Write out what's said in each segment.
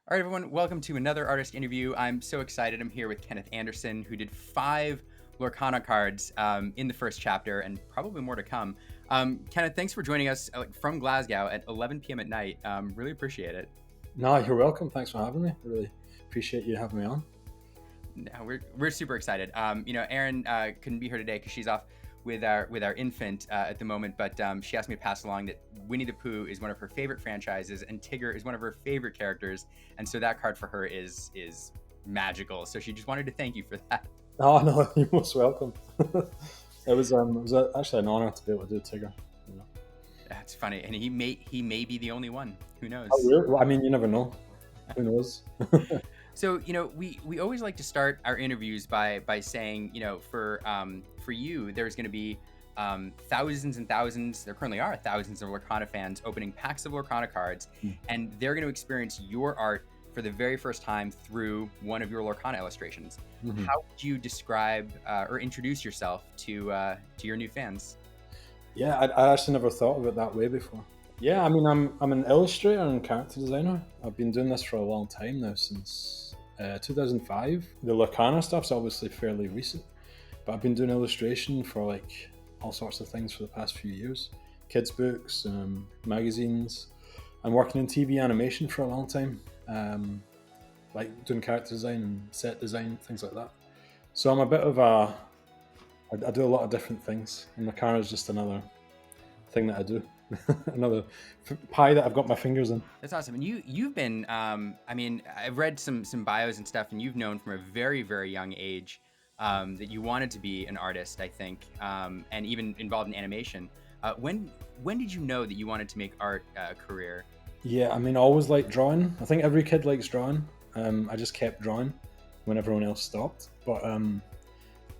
All right, everyone, welcome to another artist interview. I'm so excited. I'm here with Kenneth Anderson, who did 5 Lorcana cards in the first chapter and probably more to come. Kenneth, thanks for joining us from Glasgow at 11 p.m. at night. Really appreciate it. No, you're welcome. Thanks for having me. I really appreciate you having me on. No, we're super excited. Erin couldn't be here today because she's off with our infant at the moment, but she asked me to pass along that Winnie the Pooh is one of her favorite franchises, and Tigger is one of her favorite characters, and so that card for her is magical. So she just wanted to thank you for that. Oh no, you're most welcome. It was actually an honor to be able to do Tigger. You know. That's funny, and he may be the only one. Who knows? Oh, really? Well, I mean, you never know. Who knows? So we always like to start our interviews by saying, for you there's going to be thousands and thousands. There currently are thousands of Lorcana fans opening packs of Lorcana cards, and they're going to experience your art for the very first time through one of your Lorcana illustrations. Mhm. How would you describe or introduce yourself to your new fans? Yeah, I actually never thought of it that way before. Yeah, I mean, I'm an illustrator and character designer. I've been doing this for a long time now, since 2005. The Lorcana stuff's obviously fairly recent, but I've been doing illustration for like all sorts of things for the past few years. Kids books, magazines. I'm working in TV animation for a long time, like doing character design and set design, things like that. So I'm a bit of I do a lot of different things, and Lorcana is just another thing that I do. Another pie that I've got my fingers in. That's awesome. And you've been I've read some bios and stuff, and you've known from a very, very young age that you wanted to be an artist, I think, and even involved in animation. When did you know that you wanted to make art a career? Yeah, I mean, I always liked drawing. I think every kid likes drawing. I just kept drawing when everyone else stopped. But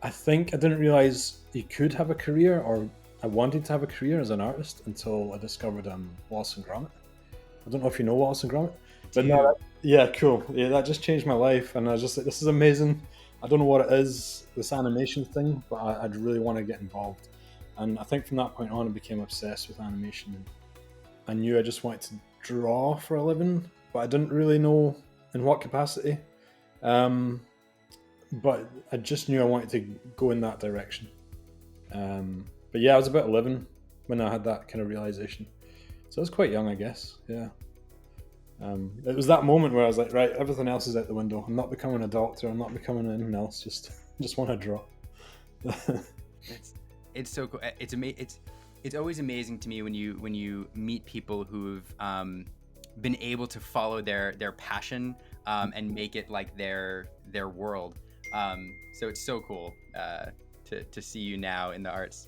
I think I didn't realize you could have a career, or I wanted to have a career as an artist until I discovered Wallace and Gromit. I don't know if you know Wallace and Gromit, but no, yeah, cool. Yeah, that just changed my life, and I was just like, this is amazing. I don't know what it is, this animation thing, but I'd really want to get involved. And I think from that point on, I became obsessed with animation. And I knew I just wanted to draw for a living, but I didn't really know in what capacity. Um, but I just knew I wanted to go in that direction. But yeah, I was about 11 when I had that kind of realization. So I was quite young, I guess. Yeah. It was that moment where I was like, right, everything else is out the window. I'm not becoming a doctor. I'm not becoming anything else. Just want to draw. It's so cool. It's always amazing to me when you meet people who've been able to follow their passion and make it like their world. So it's so cool to see you now in the arts.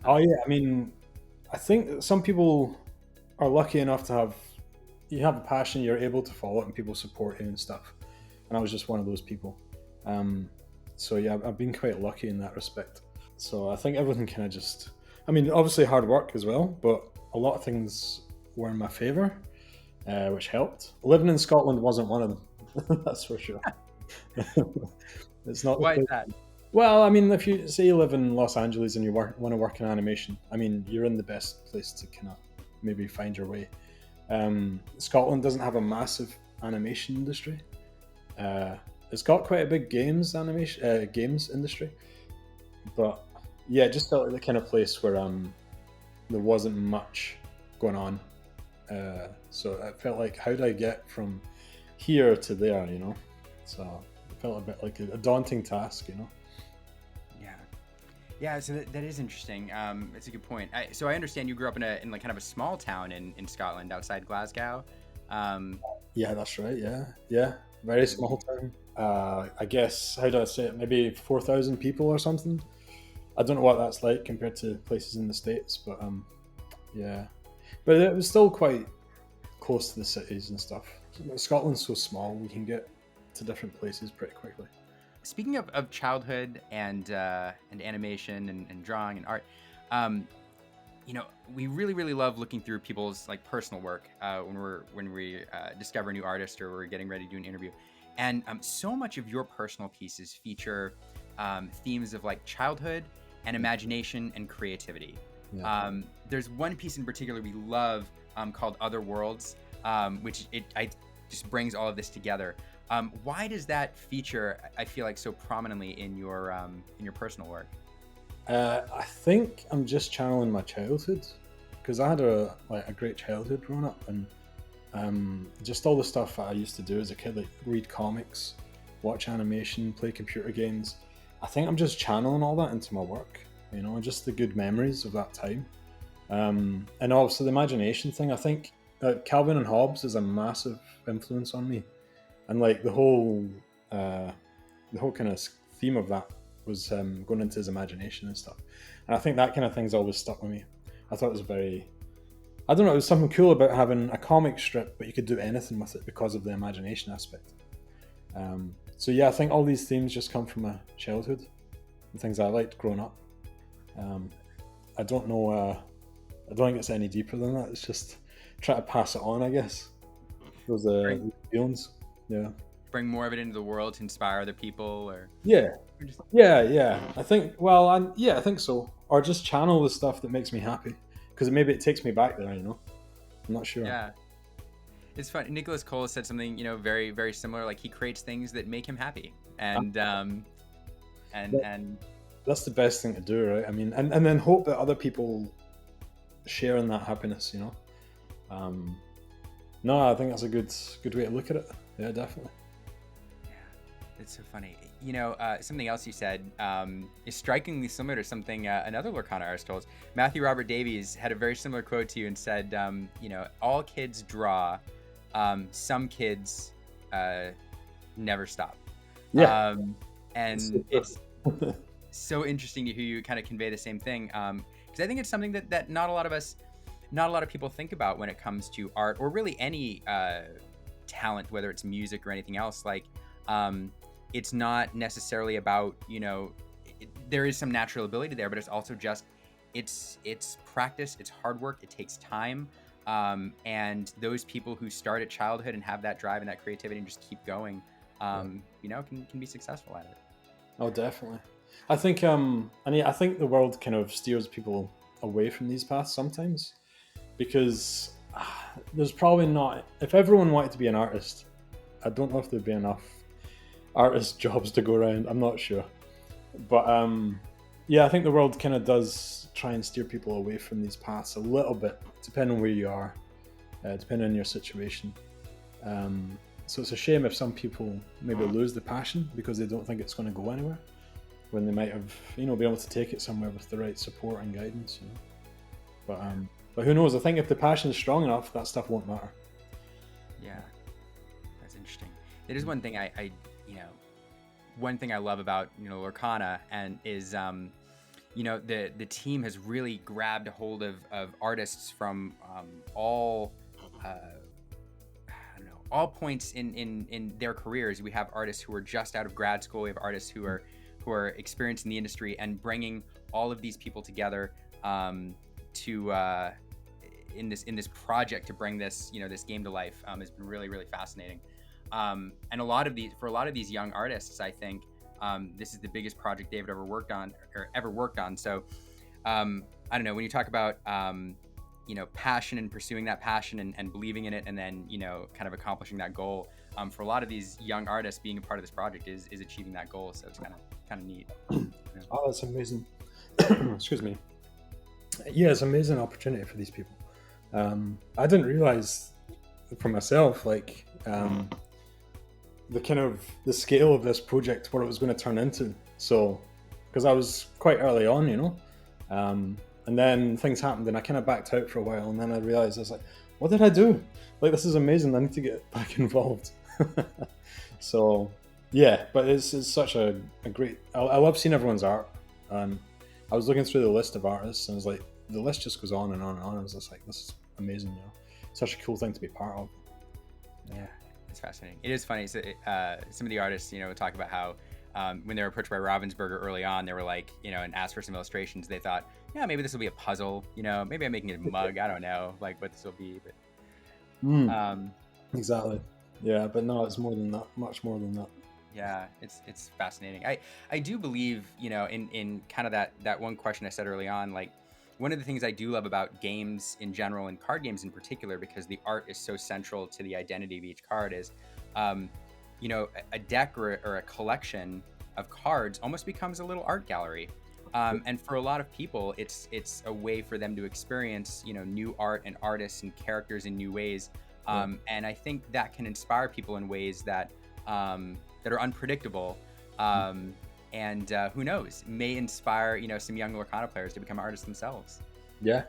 Oh yeah, I mean, I think some people are lucky enough to you have a passion, you're able to follow it, and people support you and stuff. And I was just one of those people. So yeah, I've been quite lucky in that respect. So I think everything kind of just, I mean, obviously hard work as well, but a lot of things were in my favor, which helped. Living in Scotland wasn't one of them. That's for sure. It's not. Why is that? Well, I mean, if you say you live in Los Angeles and you want to work in animation, I mean, you're in the best place to kind of maybe find your way. Scotland doesn't have a massive animation industry. It's got quite a big games industry, but yeah, it just felt like the kind of place where there wasn't much going on. So it felt like, how do I get from here to there? You know, so it felt a bit like a daunting task. You know. Yeah, so that is interesting. It's a good point. So I understand you grew up in like kind of a small town in Scotland outside Glasgow. Yeah, that's right. Yeah, very small town. I guess, how do I say it? Maybe 4,000 people or something. I don't know what that's like compared to places in the States, but yeah. But it was still quite close to the cities and stuff. Scotland's so small, we can get to different places pretty quickly. Speaking of childhood and animation and drawing and art, we really love looking through people's like personal work when we discover a new artist or we're getting ready to do an interview, and so much of your personal pieces feature themes of like childhood and imagination and creativity. There's one piece in particular we love called Other Worlds, which just brings all of this together. Why does that feature, I feel like, so prominently in your personal work? I think I'm just channeling my childhood, because I had a great childhood growing up, and just all the stuff that I used to do as a kid, like read comics, watch animation, play computer games. I think I'm just channeling all that into my work, just the good memories of that time. And also the imagination thing. I think Calvin and Hobbes is a massive influence on me, and like the whole kind of theme of that was going into his imagination and stuff. And I think that kind of thing's always stuck with me. I thought it was very, I don't know, it was something cool about having a comic strip, but you could do anything with it because of the imagination aspect. So yeah, I think all these themes just come from my childhood and things I liked growing up. I don't know, I don't think it's any deeper than that. It's just try to pass it on, I guess. Those feelings, yeah. Bring more of it into the world to inspire other people, or yeah. I think, I think so. Or just channel the stuff that makes me happy, because maybe it takes me back there. I'm not sure. Yeah, it's fun. Nicholas Cole said something, very, very similar. Like, he creates things that make him happy, and that's the best thing to do, right? I mean, and then hope that other people share in that happiness. No, I think that's a good way to look at it. Yeah, definitely. It's so funny. Something else you said is strikingly similar to something another Lorcana artist told us. Matthew Robert Davies had a very similar quote to you and said, all kids draw, some kids never stop. Yeah. And it's so interesting to hear you kind of convey the same thing, because I think it's something that not a lot of people think about when it comes to art, or really any talent, whether it's music or anything else. Like, it's not necessarily about, there is some natural ability there, but it's also just, it's practice, it's hard work, it takes time. And those people who start at childhood and have that drive and that creativity and just keep going, can be successful at it. Oh, definitely. I think, I think the world kind of steers people away from these paths sometimes, because there's probably not, if everyone wanted to be an artist, I don't know if there'd be enough artist jobs to go around. I'm not sure, but I think the world kind of does try and steer people away from these paths a little bit, depending on where you are, depending on your situation. So it's a shame if some people maybe lose the passion because they don't think it's going to go anywhere, when they might have, been able to take it somewhere with the right support and guidance. But who knows? I think if the passion is strong enough, that stuff won't matter. Yeah, that's interesting. It is one thing one thing I love about Lorcana and is the team has really grabbed a hold of artists from all points in their careers. We have artists who are just out of grad school. We have artists who are experienced in the industry, and bringing all of these people together to in this project to bring this this game to life has been really, really fascinating. And for a lot of these young artists, I think this is the biggest project they've ever worked on. So I don't know, when you talk about passion and pursuing that passion and believing in it, and then kind of accomplishing that goal, for a lot of these young artists, being a part of this project is achieving that goal. So it's kind of neat. Oh, that's amazing. Excuse me. Yeah, it's an amazing opportunity for these people. I didn't realize for myself, like, the scale of this project, what it was going to turn into. So, because I was quite early on, and then things happened and I kind of backed out for a while, and then I realized, I was like, what did I do? Like, this is amazing. I need to get back involved. So yeah, but it's such a great, I love seeing everyone's art. I was looking through the list of artists, and it was like, the list just goes on and on and on. I was just like, this is amazing, such a cool thing to be part of. Yeah, it's fascinating. It is funny. So, some of the artists, talk about how when they were approached by Ravensburger early on, they were like, and asked for some illustrations. They thought, yeah, maybe this will be a puzzle. Maybe I'm making a mug. I don't know, like, what this will be. But exactly. Yeah, but no, it's more than that. Much more than that. Yeah, it's fascinating. I do believe, in kind of that one question I said early on, like, one of the things I do love about games in general and card games in particular, because the art is so central to the identity of each card, is, you know, a deck or a collection of cards almost becomes a little art gallery. And for a lot of people, it's a way for them to experience, you know, new art and artists and characters in new ways. And I think that can inspire people in ways that that are unpredictable. And who knows, may inspire, you know, some young Lorcana players to become artists themselves. Yeah,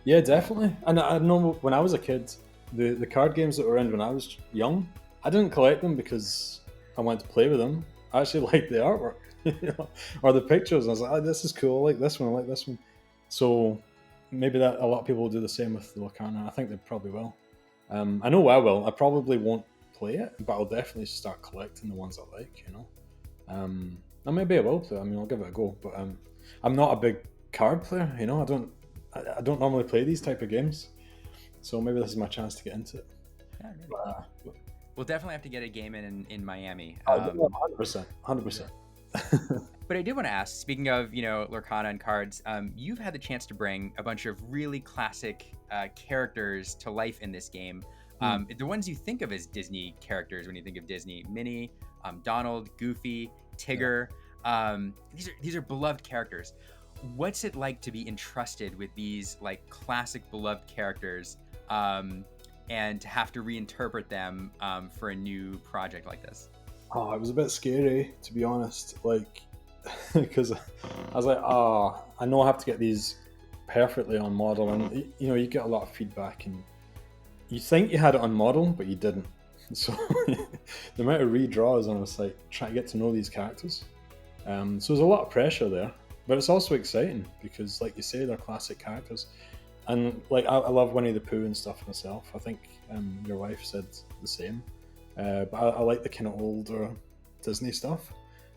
yeah, definitely. And I know when I was a kid, the card games that were around when I was young, I didn't collect them because I wanted to play with them. I actually liked the artwork, you know, or the pictures. I was like, oh, this is cool. I like this one. I like this one. So maybe that a lot of people will do the same with the Lorcana. I think they probably will. I know I will. I probably won't play it, but I'll definitely start collecting the ones I like, you know. And maybe I will play. I mean, I'll give it a go. But I'm not a big card player, you know. I don't normally play these type of games, so maybe this is my chance to get into it. Yeah, really. We'll definitely have to get a game in Miami. 100%, 100%. But I did want to ask, speaking of, you know, Lorcana and cards, you've had the chance to bring a bunch of really classic characters to life in this game. The ones you think of as Disney characters when you think of Disney: Minnie, Donald, Goofy, Tigger. These are beloved characters. What's it like to be entrusted with these like classic beloved characters, and to have to reinterpret them for a new project like this? Oh, it was a bit scary, to be honest. Like, because I was like, I know I have to get these perfectly on model, and you know, you get a lot of feedback, and you think you had it on model, but you didn't. So the amount of redraws on a site trying to get to know these characters. So there's a lot of pressure there, but it's also exciting because, like you say, they're classic characters. And like I love Winnie the Pooh and stuff myself. I think your wife said the same. But I like the kind of older Disney stuff.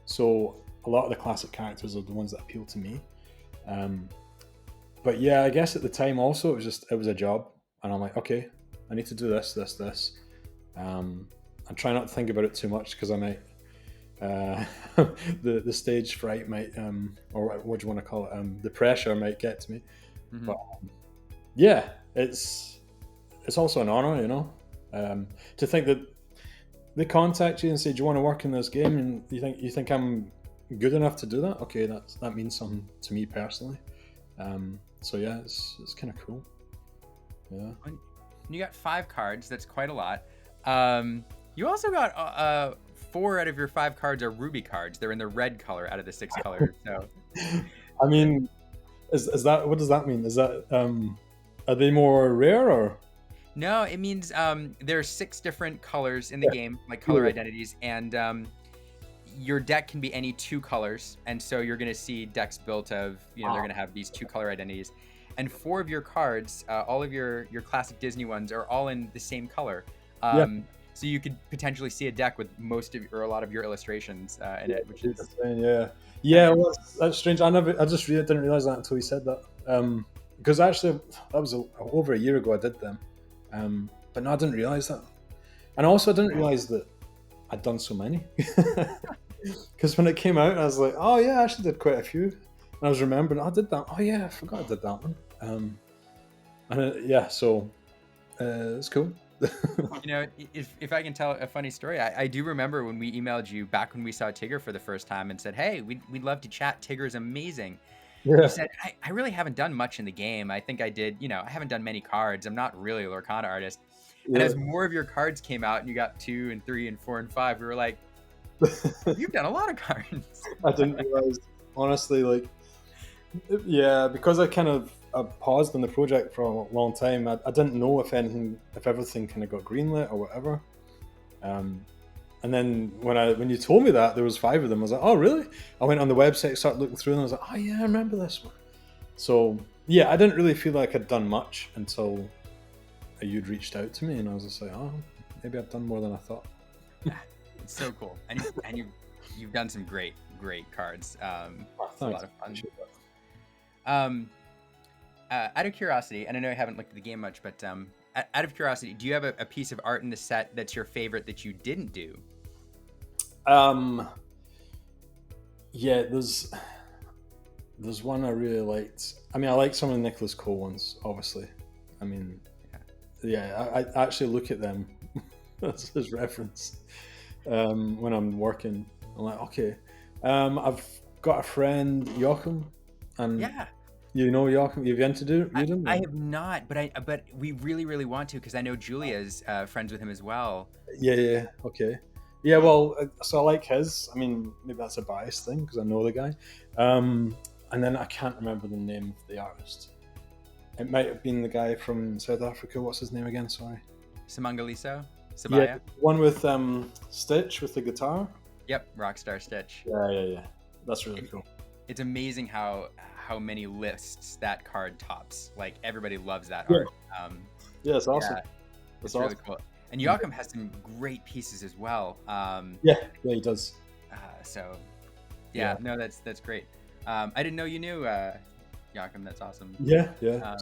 So a lot of the classic characters are the ones that appeal to me. But yeah, I guess at the time also it was a job, and I'm like, okay, I need to do this. I try not to think about it too much because I might the stage fright might or what do you want to call it, the pressure might get to me. Mm-hmm. But yeah, it's also an honor, you know, to think that they contact you and say, do you want to work in this game, and you think I'm good enough to do that. Okay, that means something to me personally. So yeah, it's kind of cool. Yeah, you got 5 cards. That's quite a lot. You also got 4 out of your 5 cards are ruby cards. They're in the red color out of the 6 colors. So, I mean, is that, what does that mean? Is that are they more rare or? No, it means there are 6 different colors in the game, like color identities, and your deck can be any 2 colors, and so you're going to see decks built of, you know, they're going to have these 2 color identities, and 4 of your cards, all of your classic Disney ones, are all in the same color. So you could potentially see a deck with most of or a lot of your illustrations in it, which is well, that's strange. I didn't realize that until you said that. Because actually that was over a year ago I did them, but no, I didn't realize that, and also I didn't realize that I'd done so many. Because when it came out, I was like, oh yeah, I actually did quite a few, and I was remembering, I did that. Oh yeah, I forgot I did that one. So it's cool. You know, if I can tell a funny story, I do remember when we emailed you back when we saw Tigger for the first time and said, hey, we'd love to chat. Tigger's amazing. Yeah. You said, I really haven't done much in the game. I think I did, you know, I haven't done many cards. I'm not really a Lorcana artist. And as more of your cards came out and you got 2 and 3 and 4 and 5, we were like, you've done a lot of cards. I didn't realize, honestly, like, yeah, because I kind of paused on the project for a long time. I didn't know if everything kind of got greenlit or whatever. And then when you told me that there was 5 of them, I was like, oh really? I went on the website, started looking through, and I was like, oh yeah, I remember this one. So yeah, I didn't really feel like I'd done much until you'd reached out to me, and I was just like, oh, maybe I've done more than I thought. It's so cool, and you've done some great cards. It's a lot of fun. Out of curiosity, and I know I haven't looked at the game much, but out of curiosity, do you have a piece of art in the set that's your favorite that you didn't do? Yeah, there's There's one I really liked. I mean, I like some of the Nicholas Cole ones, obviously. I mean, yeah, I actually look at them as reference when I'm working. I'm like, okay, I've got a friend, Joachim, and Yeah. you know Joachim. You've been to read him? I have not, but we really want to because I know Julia's friends with him as well. Yeah, okay. Yeah, well, so I like his. I mean, maybe that's a biased thing because I know the guy. And then I can't remember the name of the artist. It might have been the guy from South Africa. What's his name again? Sorry. Samangaliso? Yeah, Sabaya? one with Stitch with the guitar. Yep, Rockstar Stitch. Yeah. That's really cool. It's amazing how many lists that card tops. Like everybody loves that art. Yeah, it's awesome. Yeah, It's really awesome. cool. And Joachim has some great pieces as well. Yeah, he does. So, yeah, no, that's great. I didn't know you knew Joachim. That's awesome. Yeah. Yeah.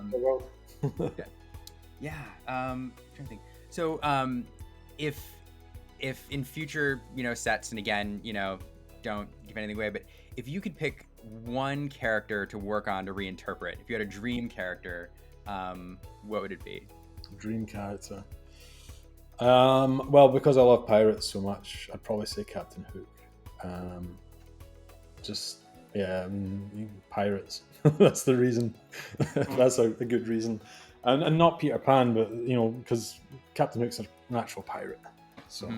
Trying to think. So, if in future, sets, and again, don't give anything away, but if you could pick one character to work on to reinterpret, if you had a dream character, what would it be? Dream character. Well, because I love pirates so much, I'd probably say Captain Hook. I mean, pirates. That's the reason. That's a good reason, and not Peter Pan, but because Captain Hook's a natural pirate. So,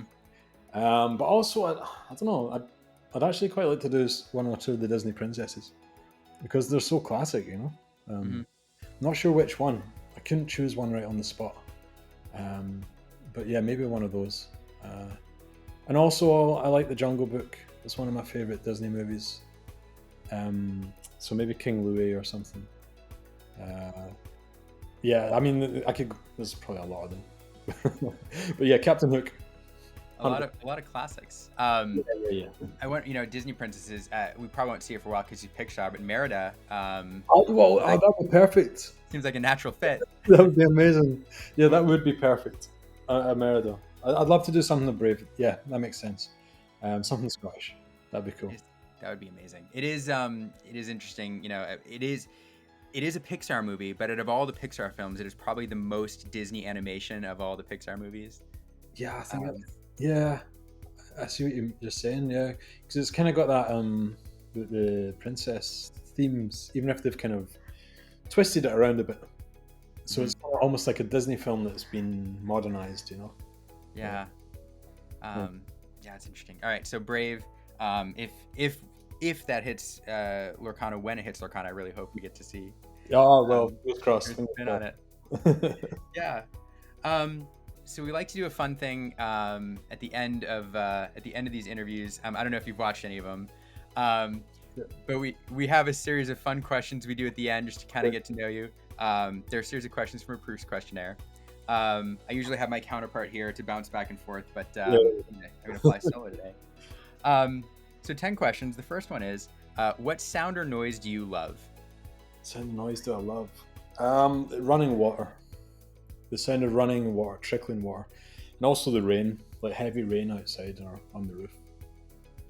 but also I don't know. I'd actually quite like to do one or two of the Disney princesses because they're so classic. Not sure which one. I couldn't choose one right on the spot. But yeah, maybe one of those. And also, I like The Jungle Book. It's one of my favorite Disney movies. So maybe King Louis or something. Yeah, I mean, there's probably a lot of them. But yeah, Captain Hook. A lot of classics. Yeah. I want Disney princesses. We probably won't see it for a while because she's Pixar, but Merida. That'd be perfect. Seems like a natural fit. That would be amazing. Yeah, that would be perfect. Merida. I'd love to do something brave. Yeah, that makes sense. Something Scottish. That'd be cool. That would be amazing. It is interesting. It is a Pixar movie, but out of all the Pixar films, it is probably the most Disney animation of all the Pixar movies. Yeah, I think. Yeah, I see what you're just saying. Yeah, because it's kind of got that the princess themes, even if they've kind of twisted it around a bit. So it's almost like a Disney film that's been modernized, Yeah. Yeah, it's interesting. All right, so Brave. If that hits Lorcana, when it hits Lorcana, I really hope we get to see. Oh well, fingers crossed. Spin on it. Yeah. So we like to do a fun thing at the end of these interviews. I don't know if you've watched any of them, but we have a series of fun questions we do at the end just to kind of get to know you. There are a series of questions from a Proust questionnaire. I usually have my counterpart here to bounce back and forth, but I'm gonna fly solo today. So 10 questions. The first one is, what sound or noise do you love? Sound and noise do I love? Running water. The sound of running water, trickling water, and also the rain, like heavy rain outside or on the roof.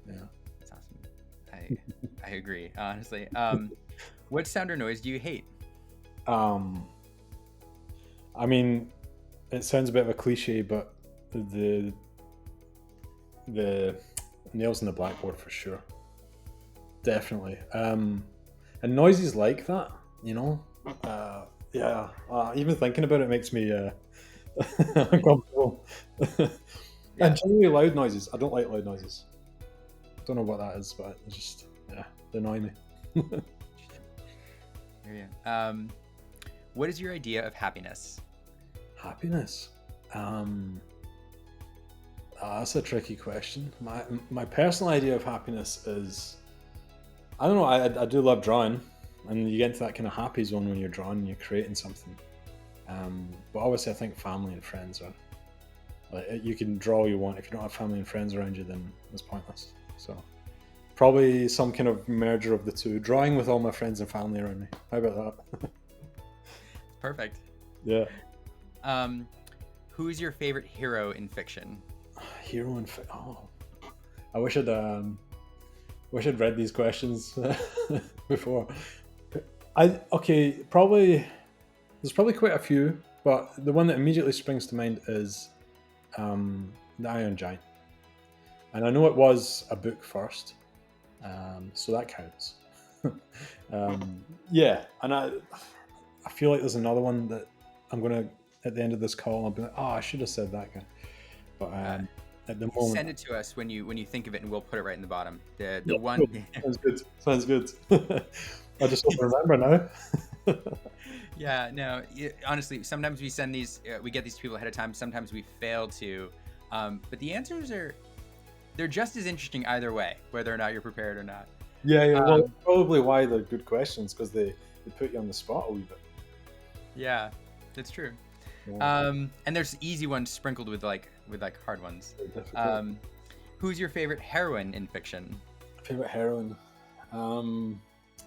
Yeah, that's awesome. I agree, honestly. What sound or noise do you hate? I mean, it sounds a bit of a cliche, but the nails on the blackboard for sure, definitely. And noises like that, yeah, even thinking about it makes me uncomfortable. And generally loud noises. I don't like loud noises. Don't know what that is, but it's just, they annoy me. What is your idea of happiness? Happiness? That's a tricky question. My personal idea of happiness is, I don't know, I do love drawing. And you get into that kind of happy zone when you're drawing and you're creating something. But obviously I think family and friends are, like, you can draw all you want. If you don't have family and friends around you, then it's pointless. So probably some kind of merger of the two. Drawing with all my friends and family around me. How about that? Perfect. Yeah. Who is your favorite hero in fiction? Hero in fiction? Oh. I wish I'd wish I'd read these questions before. Probably there's probably quite a few, but the one that immediately springs to mind is the Iron Giant, and I know it was a book first, so that counts. Yeah, and I feel like there's another one that I'm gonna at the end of this call I'll be like, oh, I should have said that guy, but at the moment, send it to us when you think of it, and we'll put it right in the bottom. The yeah, one. sounds good. I just don't remember now. Yeah, no. Honestly, sometimes we send these, we get these to people ahead of time. Sometimes we fail to, but the answers they're just as interesting either way, whether or not you're prepared or not. Yeah. Well, probably why they're good questions, because they put you on the spot a wee bit. Yeah, that's true. Yeah. And there's easy ones sprinkled with like hard ones. Very difficult. Who's your favorite heroine in fiction? Favorite heroine?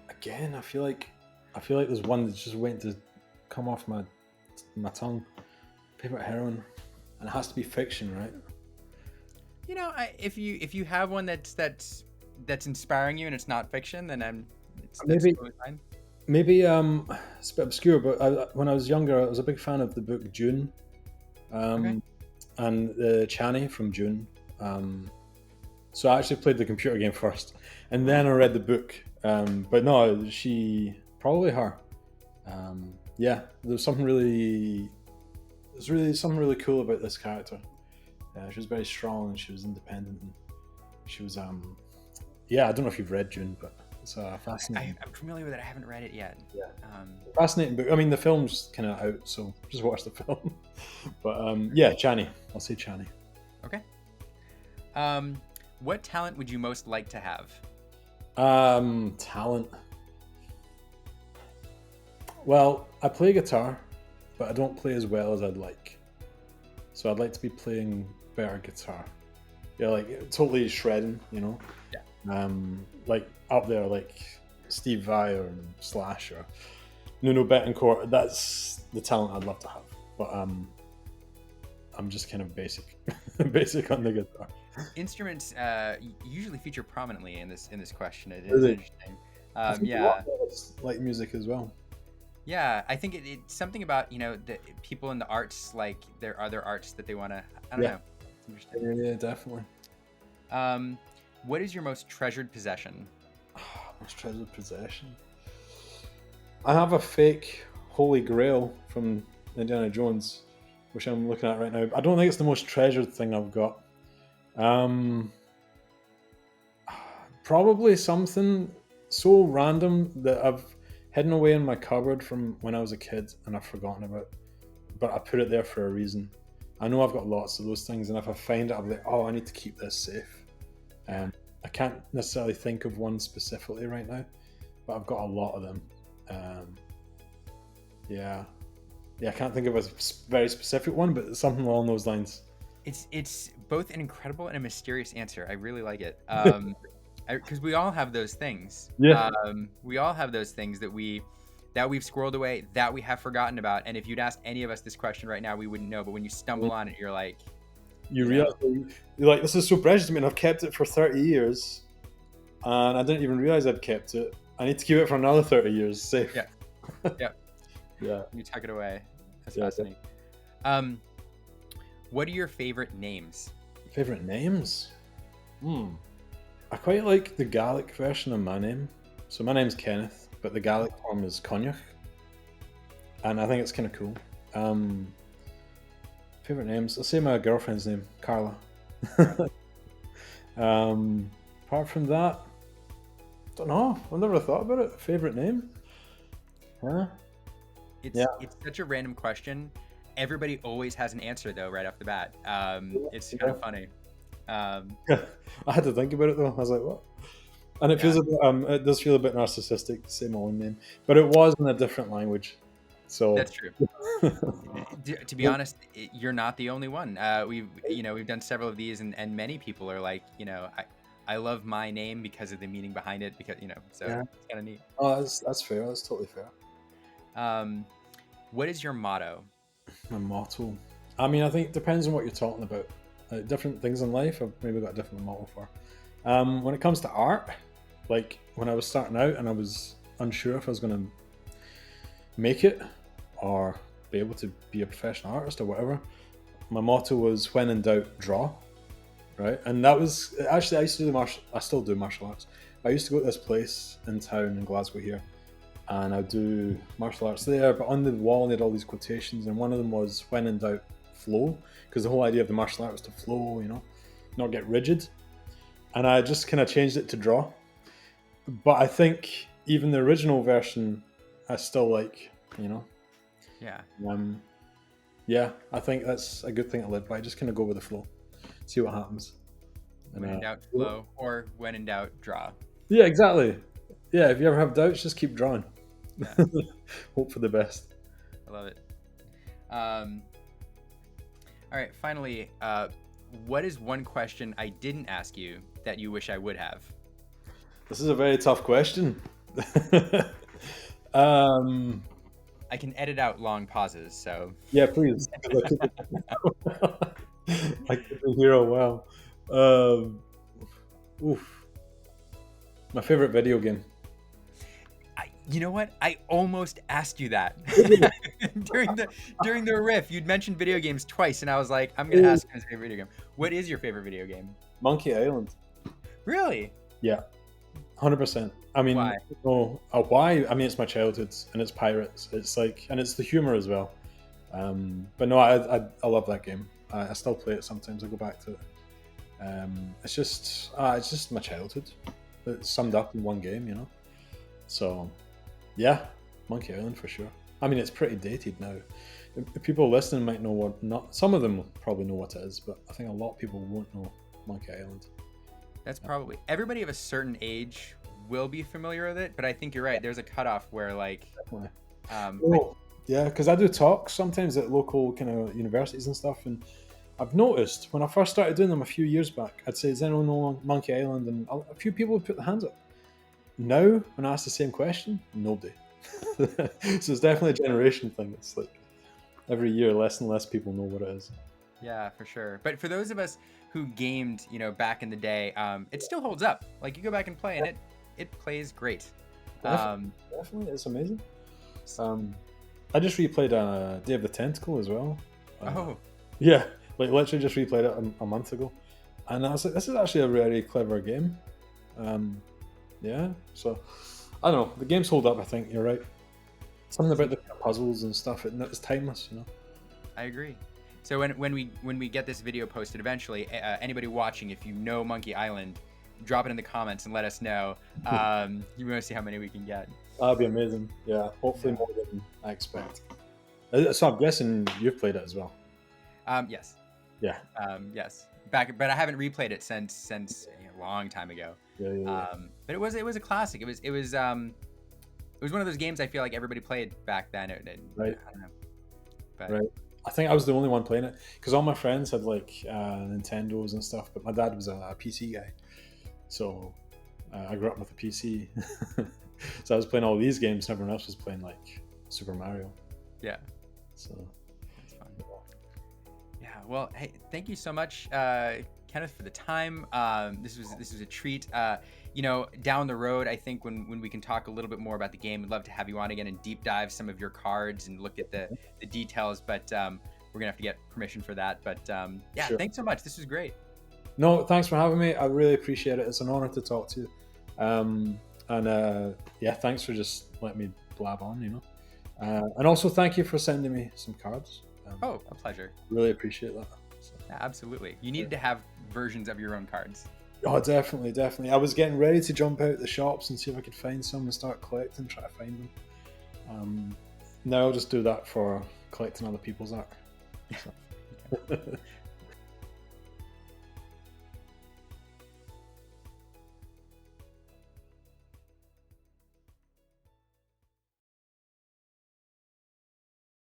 Again, I feel like there's one that's just waiting to come off my tongue. Favorite heroine, and it has to be fiction, right? You know, if you have one that's inspiring you and it's not fiction, then that's Maybe- totally fine. Maybe it's a bit obscure, but when I was younger, I was a big fan of the book Dune, Okay. and the Chani from Dune. So I actually played the computer game first, and then I read the book. But no, probably her. Yeah, there's something really cool about this character. She was very strong, and she was independent, and she was yeah. I don't know if you've read Dune, but it's fascinating. I'm familiar with it. I haven't read it yet. Yeah. Fascinating book. I mean, the film's kind of out, so just watch the film. But yeah, Chani. I'll say Chani. Okay. What talent would you most like to have? Talent. Well, I play guitar, but I don't play as well as I'd like. So I'd like to be playing better guitar. Yeah, like totally shredding, you know? Yeah. Like up there, like Steve Vai or Slash or Nuno Betancourt. That's the talent I'd love to have. But I'm just kind of basic on the guitar. Instruments usually feature prominently in this question. It is Really? interesting. I think a Yeah. lot of us like music as well. Yeah, I think it's something about, the people in the arts, like there are other arts that they want to, I don't Yeah. know. It's interesting. Yeah, definitely. What is your most treasured possession? Most treasured possession. I have a fake Holy Grail from Indiana Jones, which I'm looking at right now. I don't think it's the most treasured thing I've got. Probably something so random that I've hidden away in my cupboard from when I was a kid and I've forgotten about, but I put it there for a reason. I know I've got lots of those things, and if I find it, I'm like, oh, I need to keep this safe. I can't necessarily think of one specifically right now, but I've got a lot of them. Yeah, I can't think of a very specific one, but something along those lines. It's both an incredible and a mysterious answer. I really like it. Because we all have those things. Yeah. We all have those things that we've squirreled away, that we have forgotten about. And if you'd ask any of us this question right now, we wouldn't know. But when you stumble on it, you're like, you realize, you're like, this is so precious to me, and I've kept it for 30 years, and I didn't even realize I'd kept it. I need to keep it for another 30 years safe. Yeah. Yeah. Yeah. You tuck it away. That's Yeah, fascinating. What are your favorite names? Favorite names? I quite like the Gaelic version of my name. So my name's Kenneth, but the Gaelic form is Cognac, and I think it's kind of cool. Favorite names? I'll say my girlfriend's name, Carla. Apart from that, don't know. I've never thought about it. Favorite name? Huh? It's such a random question. Everybody always has an answer though, right off the bat. It's kind of funny. I had to think about it though. I was like, what? And it feels a bit, it does feel a bit narcissistic to say my own name, but it was in a different language. So That's true. To be honest, you're not the only one. We've done several of these, and many people are like, I love my name because of the meaning behind it, because so Yeah. it's kind of neat. Oh, that's fair. That's totally fair. What is your motto? My motto. I mean, I think it depends on what you're talking about. Different things in life, I've maybe got a different motto for. When it comes to art, like when I was starting out and I was unsure if I was going to make it or be able to be a professional artist or whatever, my motto was, when in doubt, draw. Right? And that was actually, I used to do I still do martial arts. I used to go to this place in town in Glasgow here, and I'd do martial arts there, but on the wall they had all these quotations, and one of them was, when in doubt, flow, because the whole idea of the martial art was to flow, you know, not get rigid. And I just kind of changed it to draw. But I think even the original version, I still like, you know. Yeah. Yeah, I think that's a good thing to live by. Just kind of go with the flow, see what happens. When in doubt, flow, or when in doubt, draw. Yeah, exactly. Yeah, if you ever have doubts, just keep drawing. Yeah. Hope for the best. I love it. All right, finally, what is one question I didn't ask you that you wish I would have? This is a very tough question. I can edit out long pauses, so... Yeah, please. I couldn't hear a well. My favorite video game. You know what? I almost asked you that during the riff. You'd mentioned video games twice, and I was like, I'm gonna ask him his favorite video game. What is your favorite video game? Monkey Island. Really? Yeah, 100%. I mean, why? Why? I mean, it's my childhood, and it's pirates. It's like, and it's the humor as well. But no, I love that game. I still play it sometimes. I go back to it. It's just my childhood. It's summed up in one game, you know. So, yeah, Monkey Island for sure. I mean, it's pretty dated now. The people listening might know what. Not some of them will probably know what it is, but I think a lot of people won't know Monkey Island. That's probably everybody of a certain age will be familiar with it, but I think you're right. There's a cutoff where like, yeah, because I do talks sometimes at local kind of universities and stuff, and I've noticed when I first started doing them a few years back, I'd say, does anyone know Monkey Island? And a few people would put their hands up. Now, when I ask the same question, nobody. So it's definitely a generation thing. It's like every year, less and less people know what it is. Yeah, for sure. But for those of us who gamed, you know, back in the day, it still holds up. Like you go back and play, and it plays great. Definitely, it's amazing. I just replayed Day of the Tentacle as well. Yeah, like literally just replayed it a month ago, and I was like, this is actually a very clever game. Yeah, so I don't know. The games hold up. I think you're right. Something about the puzzles and stuff. It's timeless, you know. I agree. So when we get this video posted eventually, anybody watching, if you know Monkey Island, drop it in the comments and let us know. You want to see how many we can get. That'd be amazing. Yeah, hopefully more than I expect. So I'm guessing you've played it as well. Yes. Yeah. Yes. But I haven't replayed it since a long time ago. Yeah. But it was a classic. It was one of those games I feel like everybody played back then. Right. I don't know. But, right. I think I was the only one playing it because all my friends had like Nintendos and stuff, but my dad was a PC guy, so I grew up with a PC. So I was playing all these games, and everyone else was playing like Super Mario. Yeah. So that's fun. Yeah. Well, hey, thank you so much, Kenneth, for the time. This was a treat. You know, down the road, I think when we can talk a little bit more about the game, I'd love to have you on again and deep dive some of your cards and look at the details. But we're gonna have to get permission for that. But yeah, sure. Thanks so much. This was great. No, thanks for having me. I really appreciate it. It's an honor to talk to you. And yeah, thanks for just letting me blab on. You know, and also thank you for sending me some cards. A pleasure. Really appreciate that. So. Yeah, absolutely. You need to have versions of your own cards. Oh, definitely. I was getting ready to jump out the shops and see if I could find some and start collecting, try to find them. Now I'll just do that for collecting other people's art. So.